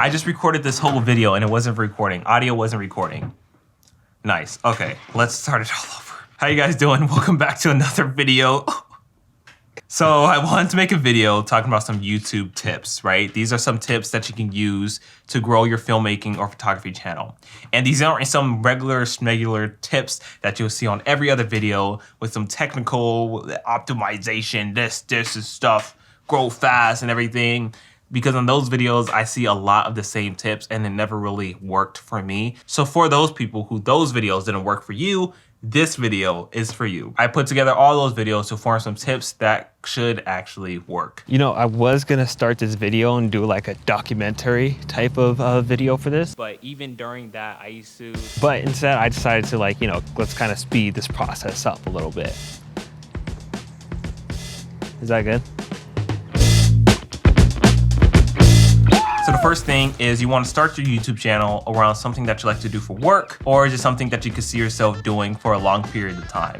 I just recorded this whole video and it wasn't recording. Audio wasn't recording. Nice. Okay, let's start it all over. How you guys doing? Welcome back to another video. So I wanted to make a video talking about some YouTube tips, right? These are some tips that you can use to grow your filmmaking or photography channel. And these aren't some regular tips that you'll see on every other video with some technical optimization, this is stuff, grow fast and everything. Because on those videos, I see a lot of the same tips and it never really worked for me. So for those people who those videos didn't work for you, this video is for you. I put together all those videos to form some tips that should actually work. You know, I was gonna start this video and do like a documentary type of video for this. But even during that, I used to... But instead, I decided to like, you know, let's kind of speed this process up a little bit. Is that good? So the first thing is you want to start your YouTube channel around something that you like to do for work, or just something that you can see yourself doing for a long period of time.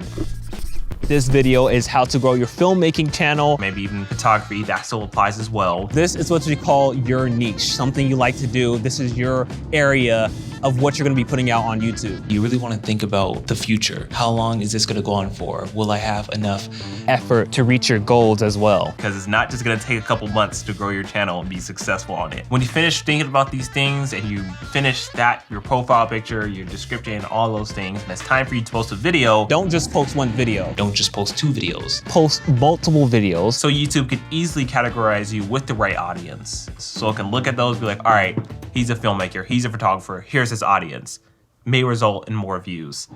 This video is how to grow your filmmaking channel. Maybe even photography, that still applies as well. This is what we call your niche, something you like to do. This is your area of what you're gonna be putting out on YouTube. You really wanna think about the future. How long is this gonna go on for? Will I have enough effort to reach your goals as well? Because it's not just gonna take a couple months to grow your channel and be successful on it. When you finish thinking about these things and you finish that, your profile picture, your description, all those things, and it's time for you to post a video. Don't just post one video. Don't just post 2 videos. Post multiple videos. So YouTube can easily categorize you with the right audience. So it can look at those and be like, all right, he's a filmmaker, he's a photographer, here's his audience. May result in more views.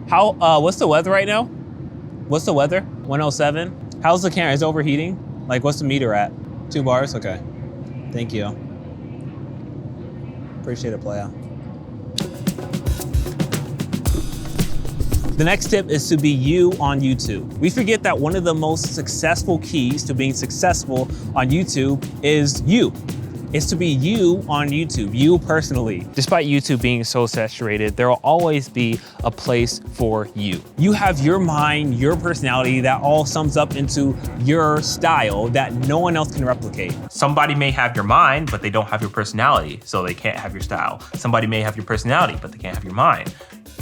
What's the weather right now? What's the weather? 107. How's the camera? Is it overheating? Like, what's the meter at? 2 bars? Okay. Thank you. Appreciate it, playa. The next tip is to be you on YouTube. We forget that one of the most successful keys to being successful on YouTube is you. It's to be you on YouTube, you personally. Despite YouTube being so saturated, there will always be a place for you. You have your mind, your personality that all sums up into your style that no one else can replicate. Somebody may have your mind, but they don't have your personality, so they can't have your style. Somebody may have your personality, but they can't have your mind,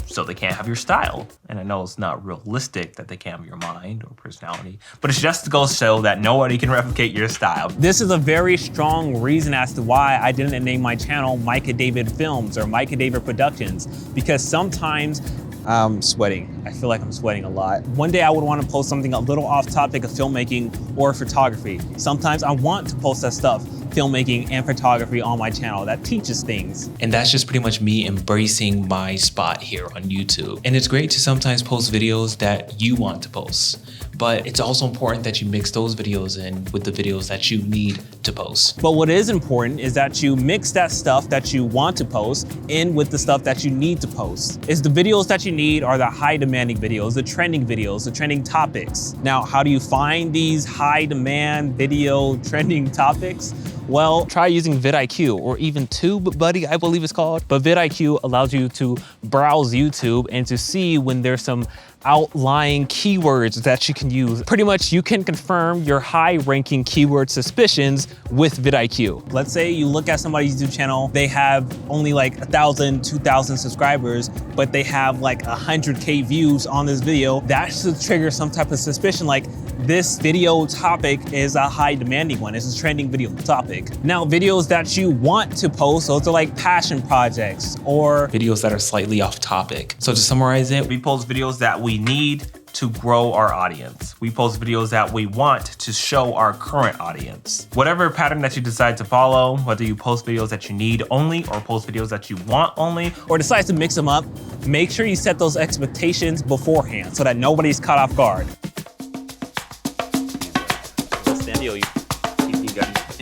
so they can't have your style. And I know it's not realistic that they can't have your mind or personality, but it's just to go show that nobody can replicate your style. This is a very strong reason as to why I didn't name my channel Micah David Films or Micah David Productions, because sometimes I'm sweating. I feel like I'm sweating a lot. One day I would want to post something a little off topic of filmmaking or photography. Sometimes I want to post that stuff, filmmaking and photography, on my channel that teaches things. And that's just pretty much me embracing my spot here on YouTube. And it's great to sometimes post videos that you want to post, but it's also important that you mix those videos in with the videos that you need to post. But what is important is that you mix that stuff that you want to post in with the stuff that you need to post. Is the videos that you need are the high demanding videos, the trending topics. Now, how do you find these high demand video trending topics? Well, try using vidIQ or even TubeBuddy, I believe it's called. But vidIQ allows you to browse YouTube and to see when there's some outlying keywords that you can use. Pretty much you can confirm your high ranking keyword suspicions with vidIQ. Let's say you look at somebody's YouTube channel, they have only like 1,000, 2,000 subscribers, but they have like 100K views on this video. That should trigger some type of suspicion, like this video topic is a high demanding one. It's a trending video topic. Now, videos that you want to post, those are like passion projects or videos that are slightly off topic. So to summarize it, we post videos that we need to grow our audience. We post videos that we want to show our current audience. Whatever pattern that you decide to follow, whether you post videos that you need only or post videos that you want only, or decide to mix them up, make sure you set those expectations beforehand so that nobody's caught off guard.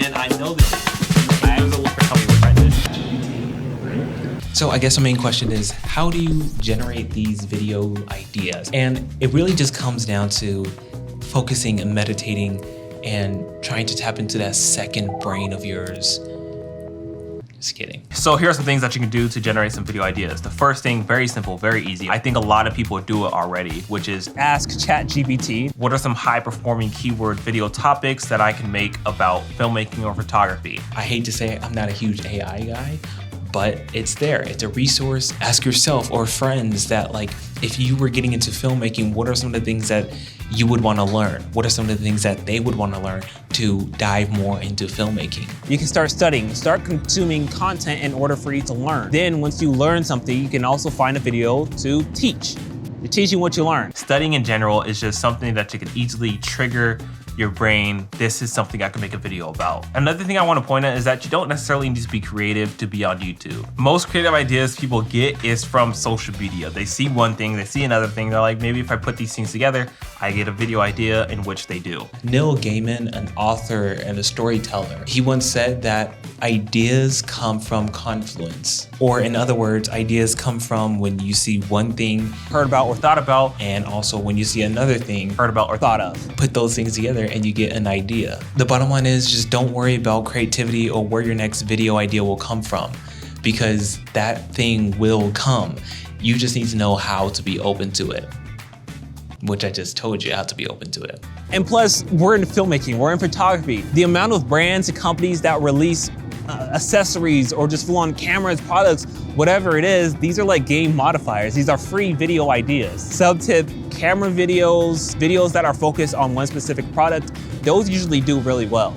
And I know this. I was a look for coming with this. So I guess the main question is, how do you generate these video ideas? And it really just comes down to focusing and meditating and trying to tap into that second brain of yours. Just kidding. So here are some things that you can do to generate some video ideas. The first thing, very simple, very easy. I think a lot of people do it already, which is Ask ChatGPT. what are some high performing keyword video topics that I can make about filmmaking or photography? I hate to say it, I'm not a huge AI guy, but it's there. It's a resource. Ask yourself or friends that, like, if you were getting into filmmaking, what are some of the things that you would want to learn? What are some of the things that they would want to learn to dive more into filmmaking? You can start studying, start consuming content in order for you to learn. Then once you learn something, you can also find a video to teach. You're teaching what you learned. Studying in general is just something that you can easily trigger your brain. This is something I can make a video about. Another thing I want to point out is that you don't necessarily need to be creative to be on YouTube. Most creative ideas people get is from social media. They see one thing, they see another thing, they're like, maybe if I put these things together, I get a video idea, in which they do. Neil Gaiman, an author and a storyteller, he once said that ideas come from confluence. Or in other words, ideas come from when you see one thing, Heard about or thought about, and also when you see another thing, Heard about or thought of. put those things together and you get an idea. The bottom line is just don't worry about creativity or where your next video idea will come from, because that thing will come. You just need to know how to be open to it, which I just told you how to be open to it. And plus, we're in filmmaking, we're in photography. The amount of brands and companies that release accessories or just full-on cameras, products, whatever it is, these are like game modifiers. These are free video ideas. Sub-tip camera videos, videos that are focused on one specific product, those usually do really well.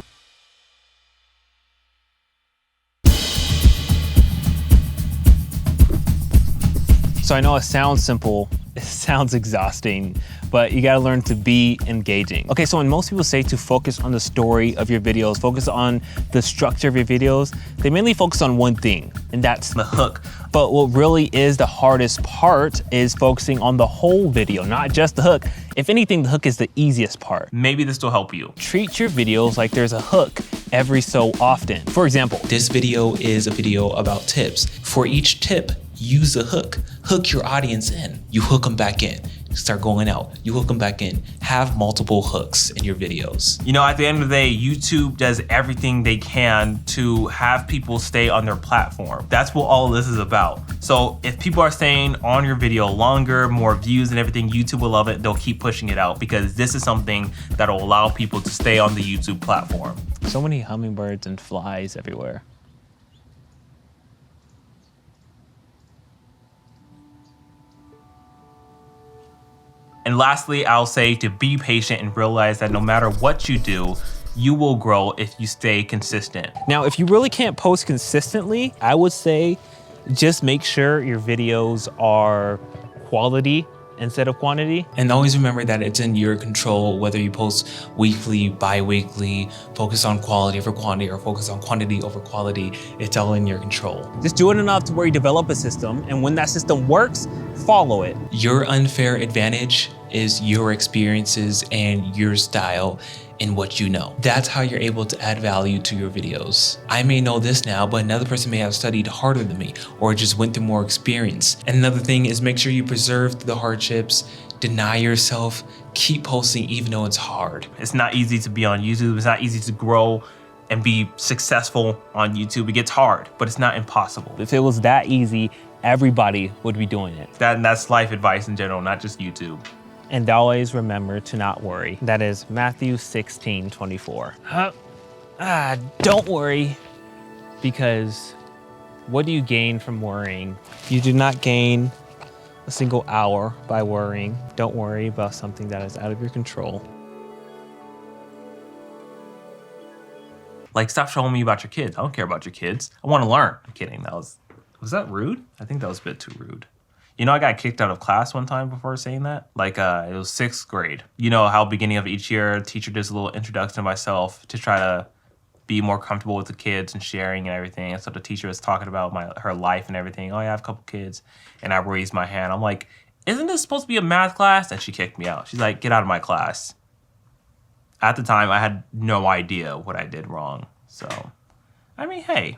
So I know it sounds simple, it sounds exhausting, but you gotta learn to be engaging. Okay, so when most people say to focus on the story of your videos, focus on the structure of your videos, they mainly focus on one thing, and that's the hook. But what really is the hardest part is focusing on the whole video, not just the hook. If anything, the hook is the easiest part. Maybe this will help you. Treat your videos like there's a hook every so often. For example, This video is a video about tips. For each tip, use a hook. Hook your audience in. You hook them back in. Start going out. You hook them back in. Have multiple hooks in your videos. You know, at the end of the day, YouTube does everything they can to have people stay on their platform. That's what all this is about. So if people are staying on your video longer, more views and everything, YouTube will love it. They'll keep pushing it out because this is something that will allow people to stay on the YouTube platform. so many hummingbirds and flies everywhere. And lastly, I'll say to be patient and realize that no matter what you do, you will grow if you stay consistent. Now, if you really can't post consistently, I would say just make sure your videos are quality instead of quantity. And always remember that it's in your control whether you post weekly, bi-weekly, focus on quality over quantity, or focus on quantity over quality. It's all in your control. Just do it enough to where you develop a system, and when that system works, follow it. Your unfair advantage is your experiences and your style in what you know. That's how you're able to add value to your videos. I may know this now, but another person may have studied harder than me or just went through more experience. And another thing is make sure you preserve the hardships, deny yourself, keep posting even though it's hard. It's not easy to be on YouTube. It's not easy to grow and be successful on YouTube. It gets hard, but it's not impossible. If it was that easy, everybody would be doing it. That's life advice in general, not just YouTube. And always remember to not worry. That is Matthew 16:24. Don't worry, because what do you gain from worrying? You do not gain a single hour by worrying. Don't worry about something that is out of your control. Like, stop showing me about your kids. I don't care about your kids. I want to learn. I'm kidding. Was that rude? I think that was a bit too rude. You know, I got kicked out of class one time before saying that. Like, it was 6th grade. You know how beginning of each year, teacher does a little introduction to myself to try to be more comfortable with the kids and sharing and everything. And so the teacher was talking about her life and everything. Oh, yeah, I have a couple kids. And I raised my hand. I'm like, isn't this supposed to be a math class? And she kicked me out. She's like, get out of my class. At the time, I had no idea what I did wrong. So, I mean, hey.